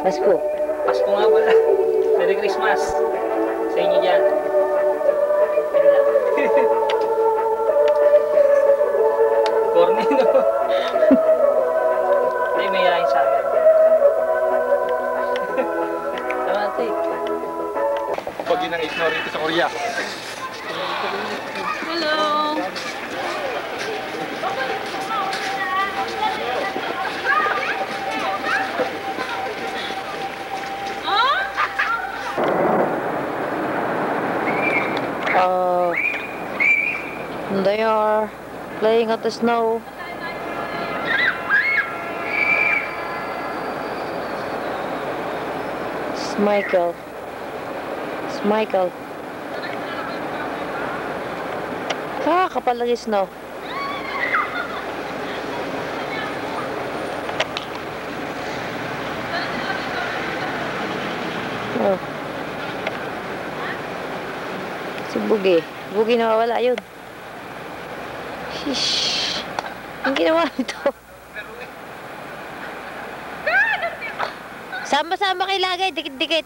Pasko. Pasko nga pala. Merry Christmas. Sa inyo dyan. Corny, no? Hindi, may yahin sa amin. Tama, take. Pag yun ang snow rito sa Korea. Hello. They are playing at the snow. It's Michael. It's Michael. Ah, kapal lagi snow. Oh. Si Bugi. Bugi nawawala yun. Shish. Ang ginawa nito. Sama-sama kay lagay, dikit-dikit.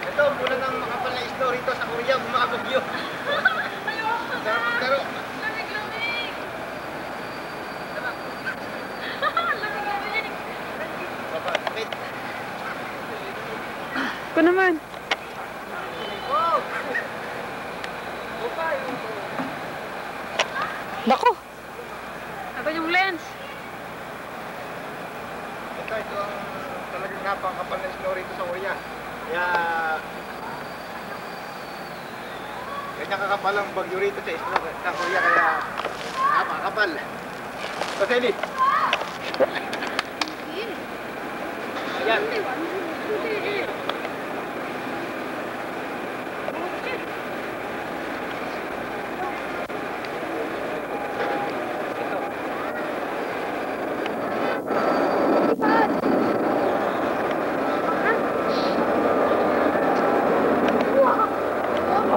Ito, mula ng makapal na snow rito sa Korea, bumakabagyo. Pero, Lamig-lamig. bakit? Ko naman. Nako. Aba yung lens. Ito ang talagang napakapal na snow rito sa Korea. Kaya, ganyan kakapal ang bagyo rito sa snow sa Korea, kaya napakapal. Paseli. Ayan.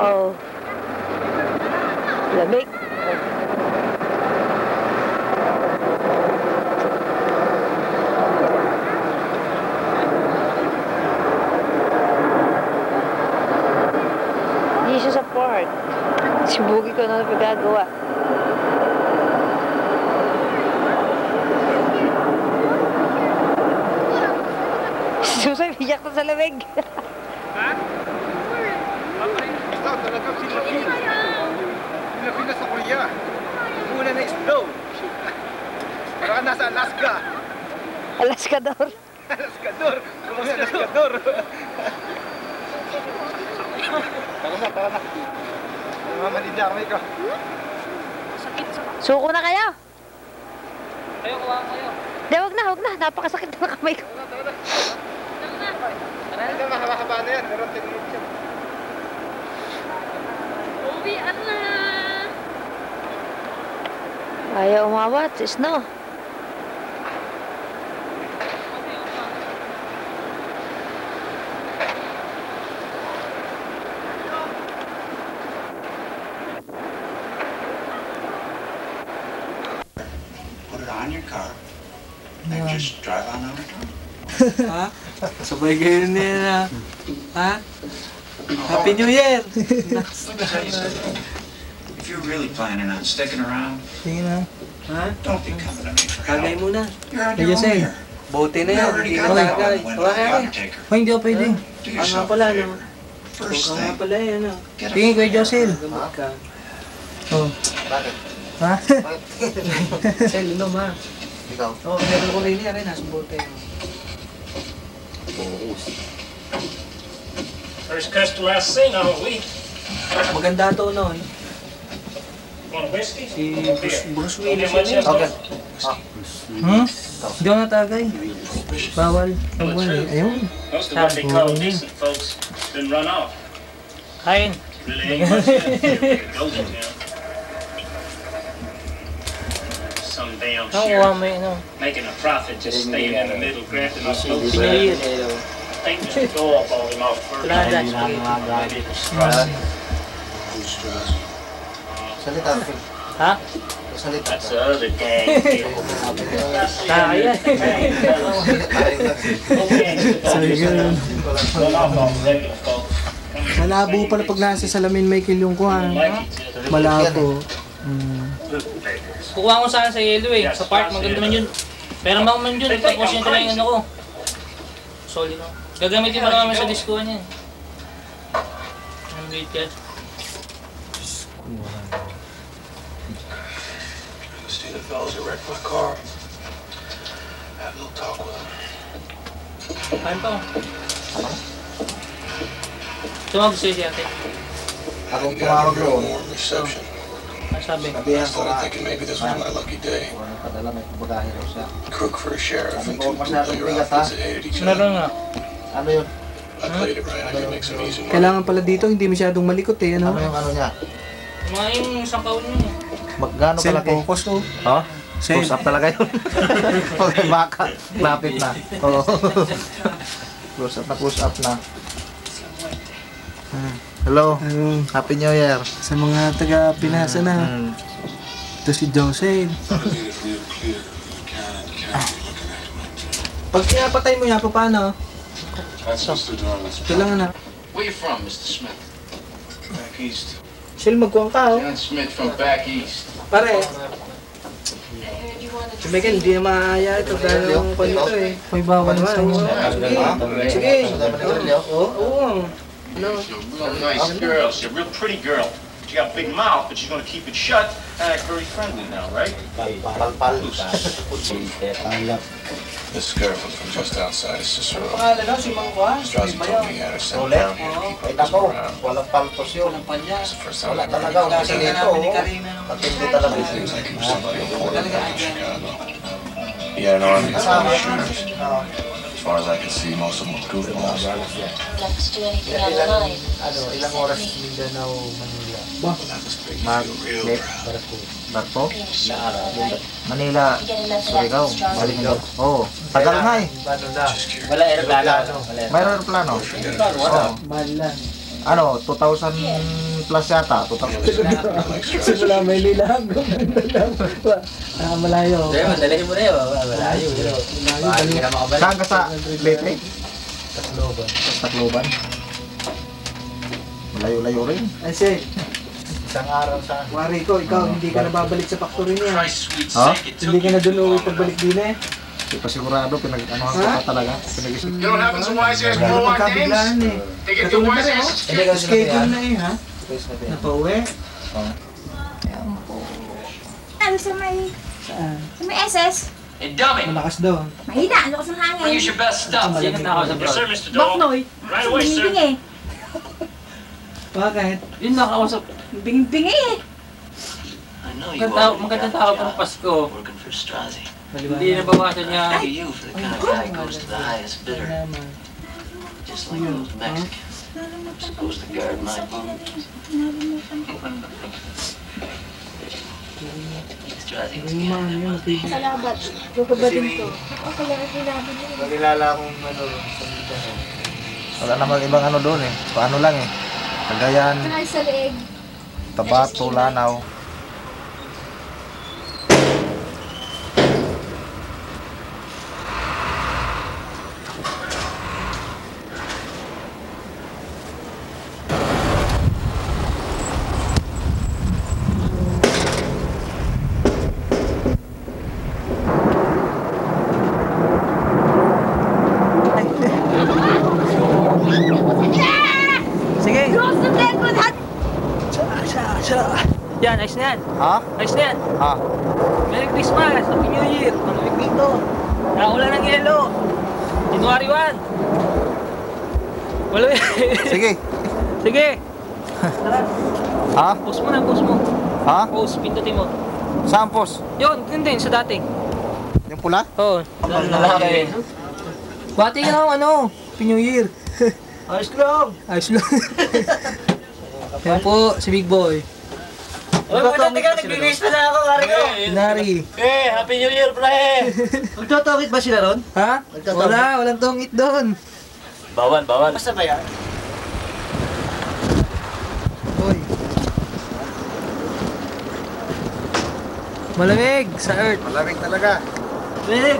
Oh. Lamig. Hindi siya sa park. Si Bugi ko na nagagawa. Susay, biyak na sa lamig. Ha? Ito, talagang silapin. Silapin na sa Korea. Una na snow. Parang nasa Alaska. Alaskador. Alaskador. Alaskador. Tara na, tara na. Mamanidya kami ko. Suko na kayo. Kayo, kuha kayo. Di, wag na, wag na. Napakasakit na kamay ko. Ito, mahaba-haba na yan. Meron 10 minutes yan. Uwian na. Ayaw umawat. Snow. Put it on your car and just drive on over to it. Ha? Sabay kayo nila. Ha? Happy New Year! If you're really planning on sticking around, Sige na. Ha? don't be coming to me for Tagay help. muna. You're on Medyo your own say. here. Bote na You yan. already Hindi got na that tagay. one when Wala the ka eh. undertaker. Hoy, hindi ako pwede. Do Nga yourself a pala, no? favor. First Ikaw nga thing, pala yan, no? get a Tingin, Kuya flare Josel. gun. Gamot ka. Oh. Bakit? Ha? Sel, inom ha. Ikaw? Oo, meron ko rin yan rin. Nasa bote. First customer I seen all week. Maganda to, no? Want a whiskey? Si Bruce Don't Willis get much yun. else. Okay. Hmm? Hindi ako natagay. Bawal. Bawal eh. Ayun. Most of what they call decent folks been run off. Kain. Really ain't much left here for the golden town. Some damn Nakuha sheriff mo yun, ano. making a profit just staying in the middle grafting on folks. Pinili yun. I think Mr. Doyle bought him off first. Wala na. Maybe it was Strauss. Salita. Ha? That's the other dang deal. Kaya. Okay. Sige. Well, I'm on regular, folks. Malabo pala pag nasa salamin may kilong ko ha. Malabo. Kukuha ko sana sa yellow eh. Sa part, maganda man yun. Pero ako man yun, tapos yun talaga yung ano ko. Solid ako. Gagamitin mo naman sa disco niya. Ang great yan. See the fellas who wrecked my car. Have a little talk with them. Kain pa ako. Tumawag sa'yo si ate. Akong We got tumawag a real doon. warm reception. Ang sabi. I Sabihan ko started nga. thinking maybe this was my lucky day. Padala may bagahe raw siya. Crook for a sheriff and two Huwag masyadong bootlegger bigat, ha? outfits that hated each Meron other. nga. Ano yun? I played it right. I could make some easy money. Kailangan pala dito hindi masyadong malikot eh. Ano Ano? yung ano niya? Mga yung isang kaon yun eh. Magkano kalaki? Focus to. Ha? Same. Close up talaga yun. Okay, baka. Lapit na. Oo. Close up na. Hello. Ano, Happy New Year. sa mga taga Pinasa na. Ito si Jose. Pag pinapatay mo yan, paano? That's Mr. Darling's. Kailangan na. Where you from, Mr. Smith? Back east. Shell, magkuhan ka oh. John Smith from back east. Pare. Si Michael, hindi na maaya ito dahil yung kwan nito eh. May bawal na. Sige. Oo. Ano? You're a real nice girl. She's a real pretty girl. She got a big mouth, but she's gonna keep it shut and act very friendly now, right? Palpal. This sheriff was from just outside of Cicero. Pangalan no, si Mang Juan. Strozzi told me he had her sent Ulit? down here to keep Ay up nako, around. walang paltos yun. It's the first time Wala I've ever talaga. Kasi dito, matindi talaga. Seems like he was somebody important in Chicago. He had an army of former shooters. As far as I could see, most of them were goofballs. Ilang oras Mindanao, Manila? Barko? Manila, Surigao, Balinger. Oo, tagal nga eh. Wala aeroplano. Mayroon aeroplano. Oo. Mahal lang. Ano, 2,000 plus yata. 2,000. Simula may lilang. Malayo. Madalahin mo na yun. Malayo. Saan ka sa Leyte? Tacloban. Malayo-layo rin. Ay, Shay. Isang araw sa... Wari ko, ikaw hindi ka na babalik sa factory niya. Ha? Hindi ka na doon uwi pagbalik din eh. Hindi pa sigurado, pinag-anuhan ko pa talaga. Pinag-isip. You don't happen to wise ass Meron know our pagkabiglaan names? eh. They get the Katulad na wise rin, ass. oh. Schedule na eh, ha? Napauwi. Ano sa may... Saan? Sa may SS? Hey, dummy! Malakas doon. Mahina, ang lakas ng hangin. Use your best stuff. Yan ang tao sa Yes, bro. sir, Mr. Dole. Baknoy. Right away, sir. Binging eh. Bakit? Yun nakakausap. Binging eh. I know Magandang tao pang Pasko. working for Strozzi. Hindi na bawasan niya. Look at you for the kind of guy who goes to the highest bidder. Just like those Mexicans. Supposed to guard my boots. Strozzi was getting Salabat. Bukabatin ko. Okay lang ang sinabi niya. Nakilala akong ano, sa Mindanao. Wala namang ibang ano doon eh. Paano lang eh. Cagayan, Kahit sa leeg. Tabato, Lanao. Sige. Cross the dead with hat. Yan, ayos na yan. Ha? Ayos na yan. Ha? Merry Christmas! Happy New Year! Malamig dito. Nakaulan ng yelo. January 1. Wala Sige. Sige. Ha? Post mo na, post mo. Ha? Post, pindutin mo. Saan pos? Yun, yun din, sa dati. Yung pula? Oo. Lalaki. Bati ka ng ano, Happy New Year. Ayos ko lang. Ayos lang. Yan po, si Big Boy. Uy, puta, teka, nag-release pa na ako, kari ko. Nari. Eh, Happy New Year, pre! Magtotokit ba sila ron? Ha? Wala, walang tongit doon. Bawal, bawal. Basta ba yan? Hoy. Malamig sa Earth. Malamig talaga. Big!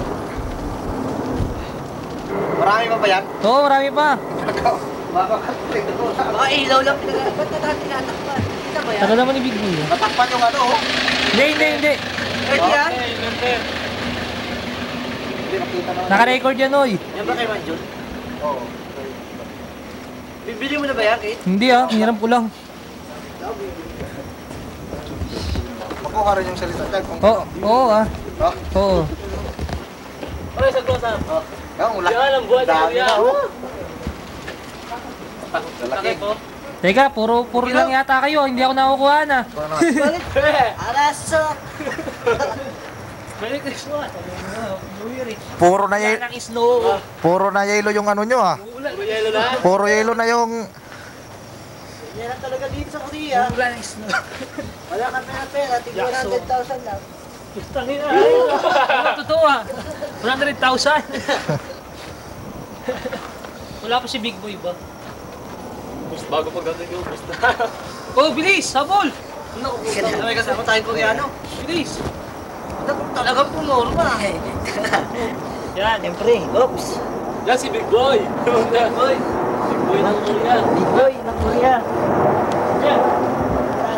Marami pa ba yan? Oo, marami pa. Mga ilaw lang pinag- Ba't na dati tinatakpan? Kita ba yan? Tagal naman ni Big Boy. Tatakpan yung ano, oh. Hindi. Earth yan? Hindi nakita naman. Naka-record yan, oy. Yan ba kay Manjun? Oo. Bibili mo na ba yan, Kate? Hindi hiniram ko lang. Makuha rin yung salita dyan. Oo Oh. Oo. Oy, sa close up. Yan, wala. Yan ang buwan Dami niya. na, oh. Lalaki. Teka, puro lang yata kayo. Hindi ako nakukuha na. Araso! Merry Christmas. Puro na Wala nang snow. puro na yelo yung ano nyo ah. Yelo na. Puro yelo na yung Yan ang talaga dito sa Korea. Wala nang snow. Wala ka pera, tigil 100,000 lang. Tangina. Totoo ah. 100,000. Wala pa si Big Boy ba? Bago pag gagawin yung gusto. Oh, bilis! Habol! May kasama tayong Koreano. Bilis! Talagang pumorma. Yan. Siyempre, oops. Yan si Big Boy. Big Boy. Big Boy ng Korea. Big Boy ng Korea. Yan.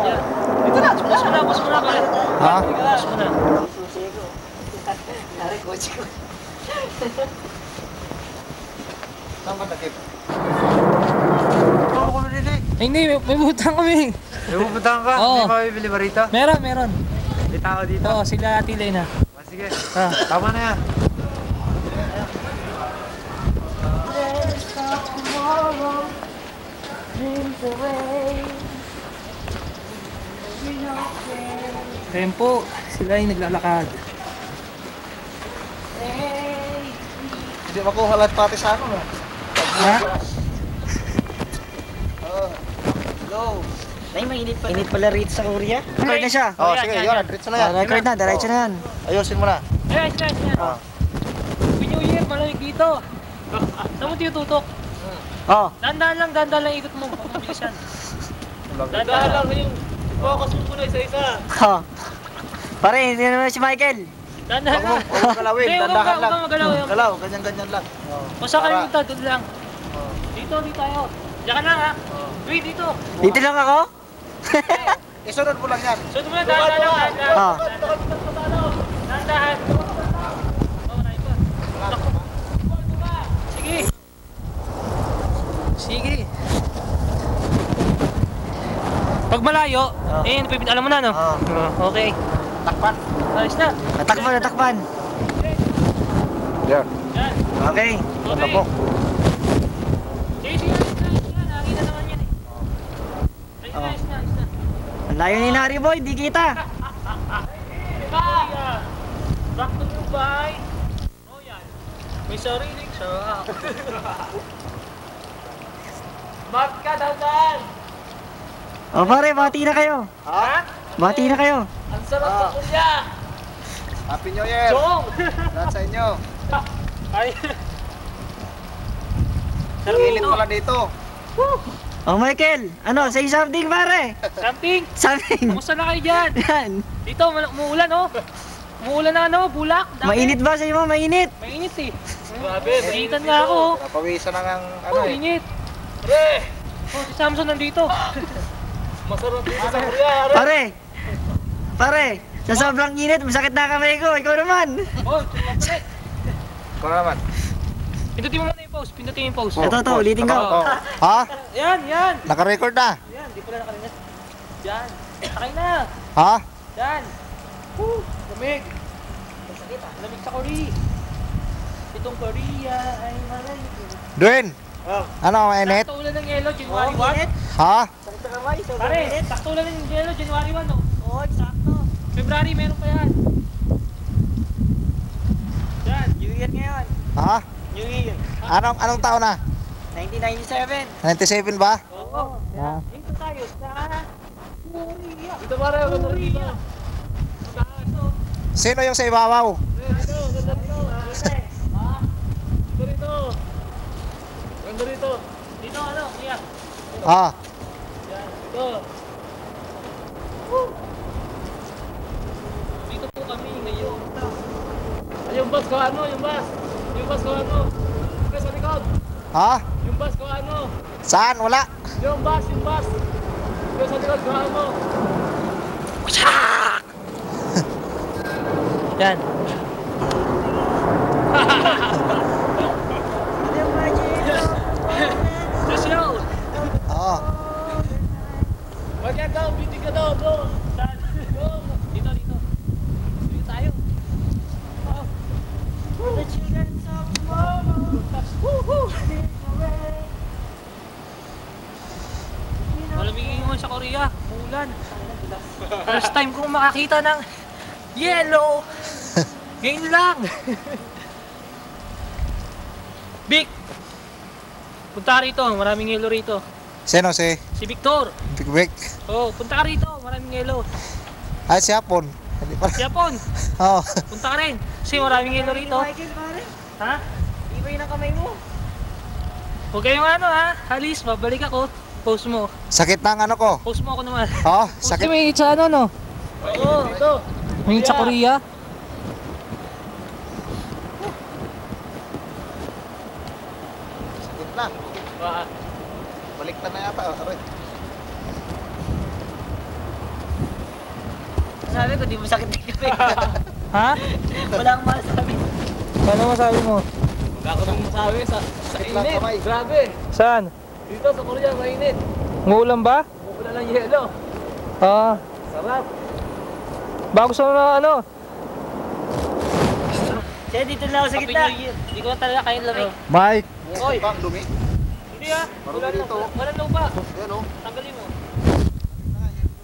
Yan. Ito na. Bus mo na. ha? Bus mo na. Susi ko. Nari, coach ko. Saan ba nakip? Ay, hindi, may butang kami. May pupuntahan ka? Oo. Hindi pa bibili ba rito? Meron. May tao dito? Oo, sila Tilay na. Sige. Ah. Tama na yan. Tempo, sila yung naglalakad. Hindi makuha lahat pati sa ano. Ha? Hello. Nay, mainit pa. Init pala rito sa Korea. Record na siya. Oh, sige, yun. Diretso na yan. Record na, diretso na yan. Ayusin mo na. Yes. Happy New Year, malamig dito. Saan mo tinututok? Oh. Dandaan lang ikot mo. Pagmabilisan. Dandaan lang yung focus mo muna isa-isa. Ha. Pare, hindi naman si Michael. Dandaan lang. Huwag mo galawin. Hindi, Dandahan huwag lang. kang magalaw. Galaw, ganyan-ganyan lang. Kung saan kayo punta, doon lang. Dito tayo. Diyan ka lang ha. Wait, dito. Dito lang ako? Isunod mo lang yan. Sunod mo na, dahan. Ah. Dahan. Oh, naipa. Sige. Pag malayo, alam mo na, no? Okay. Takpan. Alis na. Natakpan. Yan. Yan. Okay. Okay. Sige. Nakakita naman yan eh. Ayos na. Ang layo ni Nari Boy, di kita. Back to Dubai. Oh yan. May sariling sarap. Ba't ka dadan? O pare, bati na kayo. Ha? Bati na kayo. Ang sarap sa kulya. Happy New Year. Chong! Lahat sa inyo. Ay. Ang init pala dito. Oh Michael, ano, say something pare. Something. Kumusta na kayo dyan? Yan. Dito, umuulan oh. Umuulan na ano, bulak. Dami. Mainit ba sa iyo? Mainit. Mainit eh. Grabe. Nainitan nga ako. Napawisan na ng ano Oh, eh. init. Pre! Oh, si Samson nandito. Masarap dito sa Korea. Pare, sa sobrang init, masakit na kamay ko. Ikaw naman. Oh, tumapalit. Ikaw naman. Pindutin mo muna yung post. Pindutin yung post. Ito, ulitin ko. Ha? Yan. Naka-record na? Yan, di pala nakalimutan. Yan. Sakay na. Ha? Yan. Lamig. Masakit ah. Lamig sa Korea. Itong Korea ay malayo. Dwayne? Ano, mainit? Sakto ulan ng yelo, January 1. Ha? Pare, sakto ulan ng yelo, January 1 no? Oo, sakto. February, meron pa yan. Yan, New Year ngayon. Ha? New Year. Anong taon na? 1997. 97 ba? Oo. Ah. Dito tayo sa Korea. Dito pare, ganda rito. Sino yung sa ibabaw? Dito, ganda rito. Dito rito. Ganda rito. Dito ano, kuya. Ha? Yan, dito. Dito po bus ko ano, yung bus. Yung bus ko ano. Sa likod. Ha? Yung bus ko ano. Saan? Wala. Yung bus. Yung sa likod ko ano. Yan. Social. Oo. Wag yan daw, bitig ka daw, bro. Saan? Dito. Dito tayo. Oh. The children of tomorrow. Malamig ngayon sa Korea. Ulan. First time kong makakita ng yellow. Ngayon lang. Vic! Punta ka rito. Maraming yellow rito. Sino si? Si Victor. Big Vic? Oh, punta ka rito. Maraming yellow. Ay, si Hapon. Hindi pa. Si Apon. Oo. Punta ka rin. Kasi maraming yellow rito. Ha? Ibay ng kamay mo. Huwag kayong ano ha. Halis, babalik ako. Post mo. Sakit ng ano ko. Post mo ako naman. Oo, Post sakit. mo yung sa ano no? Oo, ito. Yung sa Korea. Sakit na. Balik na yata. Aray. Sabi ko, di mo sakit ng kamay. Ha? Wala akong masabi. Ano masabi mo? Wala ko nang masabi sa lang init. kamay. Grabe. Saan? Dito sa Korea, mainit. Nguulan ba? Bukula ng yelo. Ah. Sarap. Bago sa mga ano? Kaya dito na ako sa gitna. Hindi ko talaga kayo lamig. Mike. Oy. Bang, dumi. Hindi ah. Wala dito. Wala lupa. Yan o. Tanggalin mo.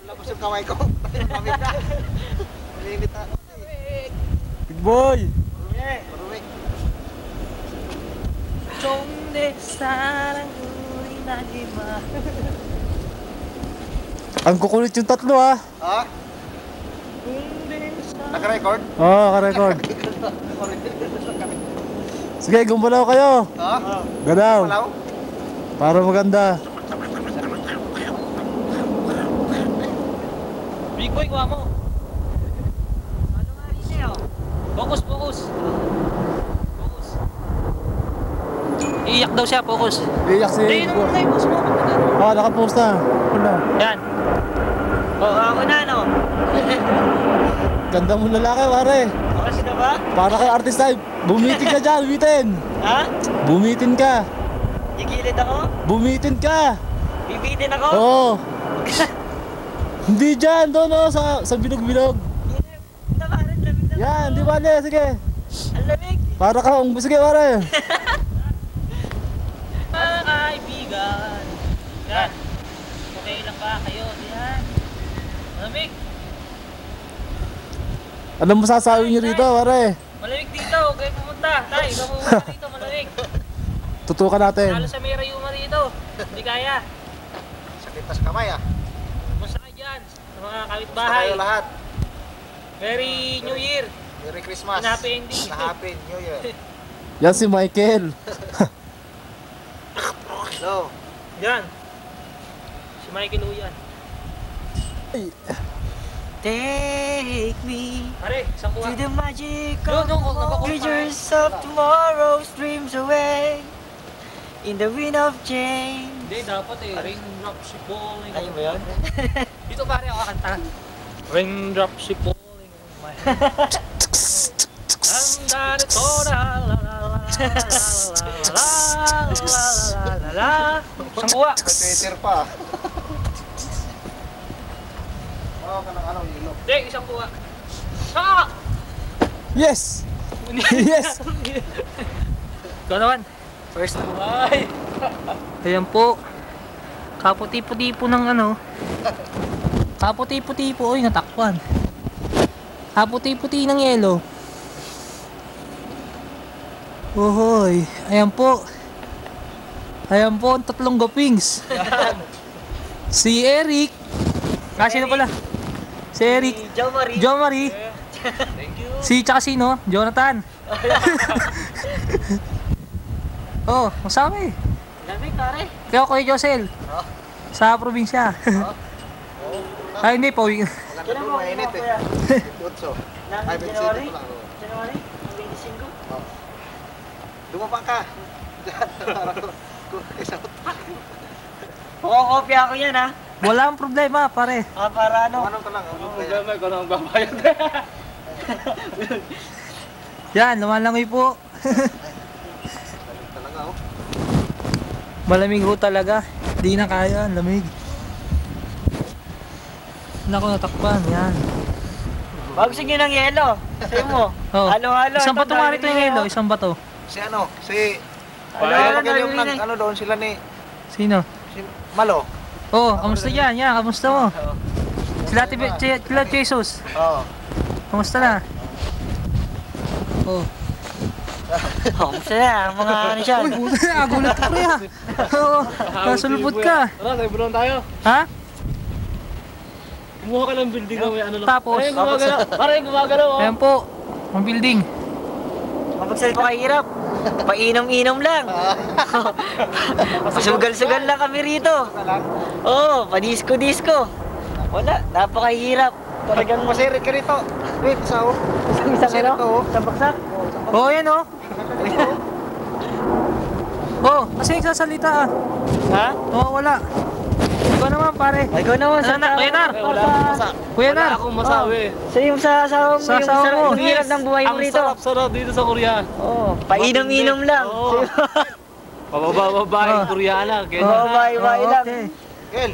Labas yung kamay ko. Mamit na. Malinit na. Big boy. Marumi. Donde sarang uri nagima. Ang kukulit yung tatlo ha. Ha? Naka-record? Oo, naka-record. Sige, gumalaw kayo. Ha? Galaw. Malaw? Para maganda. Big boy, kuha mo. Ano nga rin siya? Focus. Focus. Iiyak daw siya, focus. Iyak si... Hindi, yun ang tayo, post mo. Oo, nakapost na. Wala. Yan. Oo, ako na no. Ganda mo lalaki, pare. Kasi na ba? Para kay artist type. Bumitin ka dyan, bumitin. Ha? Bumitin ka. Gigilid ako? Bumitin ka. Bibitin ako? Oo. Hindi dyan, doon o, sa bilog-bilog. Tamarin, lamig na. Yan, di ba, sige. Ang lamig. Para ka, sige, pare. Mga kaibigan. Yan. Okay lang ba kayo? Yan. Malamig. Anong masasabi niyo rito, pare? Malamig dito. Huwag kayo pumunta. Tay, huwag pumunta dito. Malamig. Tutukan natin. Lalo sa may rayuma rito. Hindi kaya. Sakit na sa kamay ah. Kumusta kayo dyan? Sa mga Basta kapitbahay. kayo lahat. Merry New Year. Merry Christmas. And happy ending. And Happy New Year. Yan si Michael. Hello. Yan. Si Michael Uyan. Take me Pare, isang to kuha. the magic No, of no, creatures of tomorrow streams away in the wind of change. Hindi, dapat eh. Raindrops si falling. Ayun ba yun? Dito pare, ako kanta. Raindrops si falling on my head. Handa nito na la la la la la. Isang kuha. Peter pa. Wow, ka ng ano, yelo. Hindi, isang kuha. Saka! Yes! Yes! Ikaw naman. First buhay. Ayan po. Kaputi-puti po ng ano. Kaputi-puti po. Uy, natakpan. Kaputi-puti ng yelo. Ohoy. Ayan po. Ayan po ang tatlong gapings. Si Eric. Sino pala? Si Eric. Joe Marie. Joe Marie. Thank you. Si tsaka sino? Jonathan. Oh, masama eh. Lamig pare. Kaya ako kay Josel. Sa probinsya. Ay hindi po. Maganda doon, mainit eh. Utso. Ay, January? 27 pa lang. January? 25? Dumapa ka. Kukopya ako yan, ha? Wala ang problema, pare. Para ano? Ano ka lang? Ano ba yan? Problema, ikaw nang babayad. Yan, lumalangoy po. Talaga oh. Malamig ho talaga. Di na kaya, lamig. Nako, natakpan, yan. Bago sige ng yelo. Sa'yo mo. Oh. Halo-halo. Isang bato nga rito yung yelo. yelo, isang bato. Si ano? Si... Wala, Ano wala, ano doon sila ni... Sino? Si Malo. Oh, kamusta yan? Yan, kamusta mo? Sila Jesus. Oo. Kamusta na? Oh. Oh, masaya. Mga ano siya. Uy, buta na, agulat ka pre ha. Oo, nasulpot ka. Tara, tayo bulong tayo. Ha? Kumuha ka ng building na may ano lang. Tapos? Ay, gumagalaw. Parang gumagalaw. Ayan po, ang building. Mapagsal pa kahirap. Painom-inom lang. Pasugal-sugal lang kami rito. Oo, padisko-disko. Wala, napakahirap. Talagang masirit ka rito. Wait, sao? Isang ano? Isang baksak? Oh, yan oh. Oh, kasi nagsasalita ah. Ha? Oo, wala. Ikaw naman pare. Ay, ikaw naman. Ano na, Kuya Nar? Wala Kuya Nar. akong masabi. Sa yung sa asawang mo, Sa yung asawa sarap mo. ng hirap ng buhay mo Ang rito. sarap-sarap dito sa Korea. Oo, painom-inom lang. Oo. Pababa-babae, Oh. Koreana. Oo, bye-bye lang. Okay. Gel,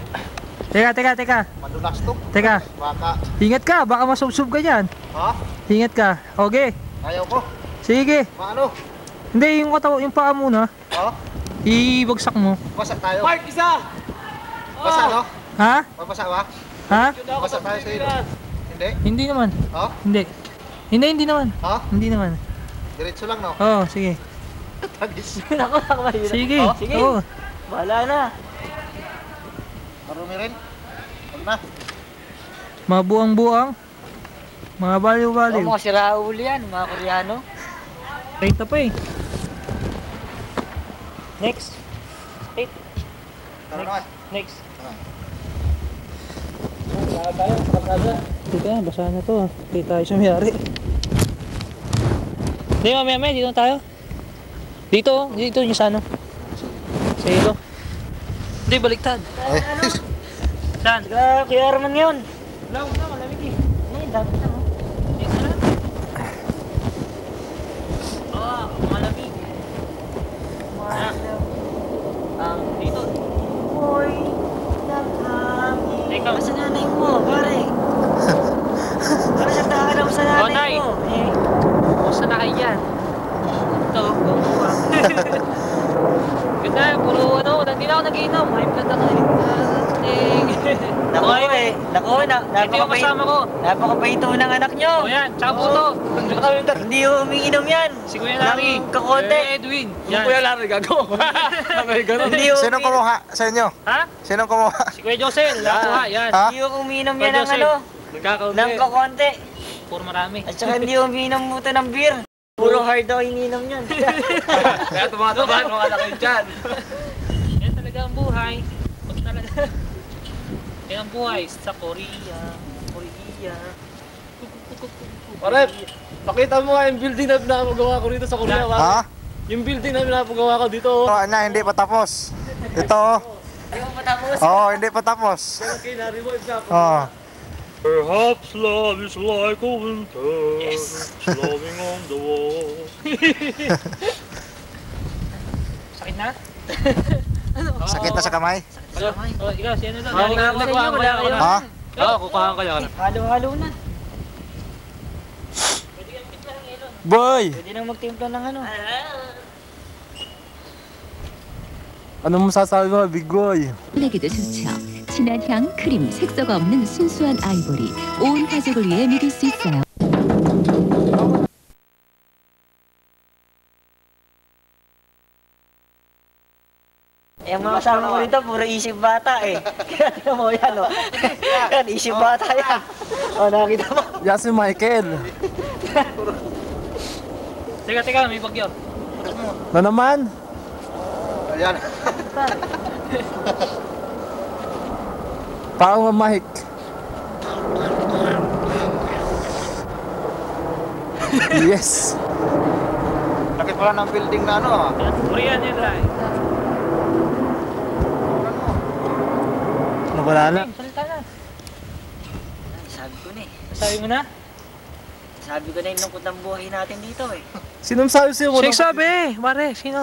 Teka. madulas to. Teka, Baka. ingat ka, baka masubsob ka dyan. Ha? Ingat ka. Okay. Ayaw ko. Sige. Paano? Hindi, yung paa muna. Ha? Ibagsak mo. Basak tayo. Park isa! Basa no? Ha? Mabasa ba? Ha? Basa tayo sa ilo. Hindi? Hindi naman. Ha? Hindi. Hindi naman. Ha? Hindi naman. Diretso lang no? Oo, sige. Tagis. Ako lang mahirap. Sige. Oh, sige. Oo. Bahala na. Marumi rin. Huwag na. Mga buang-buang. Mga Oo, baliw-baliw. mga sirauli yan, mga Koreano. Rita pa eh. Next. Wait. Tara naman. Next. Teka, basa na to. Hindi tayo sumiyari. Hindi, mamaya dito na tayo. Dito yung sa ano. Sa ilo. Hindi, baliktad. Saan? Kuya Arman yun. Wala, malamig eh. Ay, dapat na. Dito na. Oo, malamig. Dito. Boy, naghangin. Teka. Sa nanay mo, pare. Para sa takalaw sa Oh, nanay Nay. mo. Eh, Kumusta na kayo dyan? Ito, bumuha. Ganda, puro ano, hindi na ako nag-inom. High blood ako eh. Naku eh. Naku, Ito yung kasama ko. napakapaito ng anak nyo. O yan, tsaka po to. Hindi yung umiinom yan. Si Kuya Larry. Ng kakonte. Edwin. Yan. Kuya Larry, gago. May ganun. Hindi yung Sinong kumuha sa inyo? Ha? Sinong kumuha? Si Kuya Josel. Nakuha, yan. Ha? Hindi yung uminom Kuya yan ng Josel. ano. Nagkakaunti. Ng kakonte. Puro marami. At saka hindi yung uminom mo ng beer. Puro hard daw ininom yan. Kaya tumatabahan mga anak yun dyan. Yan talaga ang buhay. Pag talaga. Yan ang buhay sa Korea. Korea. Pare, pakita mo nga yung building na pinapagawa ko rito sa Korea. Ha? Yung building na pinapagawa ko dito. Oh, na, hindi pa tapos. Ito oh. Hindi mo matapos. Oo, hindi pa tapos. Okay, na-revolve siya. Oh. Perhaps love is like a winter, slowing on the wall. Sakit na? Sakit na sa kamay? O, ikaw, sino lang? Ako na Wala kayo, wala kayo. Ha? Oo, kukuhaan kayo. Halo-halo na. Boy! Pwede nang magtimpla ng ano. Ano masasabi mo, Big Boy? 에게도 좋죠. 진한 향, 크림, 색소가 없는 순수한 아이보리. 온 가족을 위해 믿을 수 있어요. Yung mga kasama ko dito, puro isip bata eh. Kaya tingnan mo yan o. Yan, isip bata yan. O, nakita mo. Yan si Michael. Teka, may bagyo. Na naman? Ayan. Parang mamahik. Yes. laki pala ng building na ano ah. Korean yan, Ray. Ano ba na? Salita na. Sabi ko na eh. Sabi mo na? Sabi ko na yung lungkot ng buhay natin dito eh. Sinong sabi sa'yo Siya malungkot? sabi, pare, sino?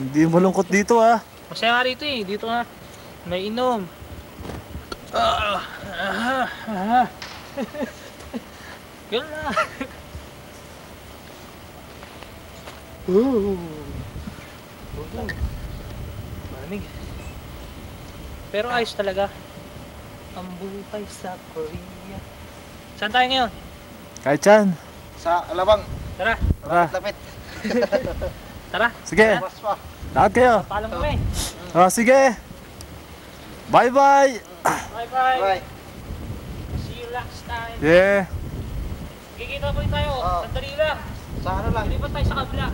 Hindi malungkot dito ah. Masaya nga rito eh, dito nga. May inom. Ganun na. Malamig. Pero ayos talaga. Ang buhay sa Korea. Saan tayo ngayon? Kahit yan. Sa Alabang. Tara. Tara. Lapit. Tara. Sige. Mas pa. Lakad kayo. Paalam kami. Sige. Bye bye. Bye bye. Bye. See you next time. Yeah. Kikita po tayo. Sandali lang. Sa ano lang? Lipat tayo sa kabila.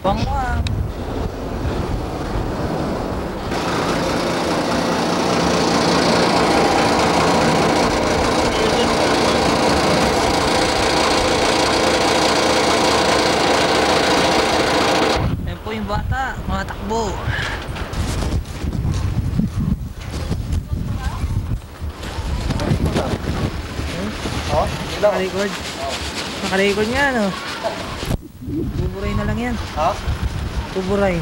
Bangwang. Ayan po yung bata, mga takbo. Oh, Nakarecord. Nakarecord nga, no? Buburay na lang yan. Ha? Buburay.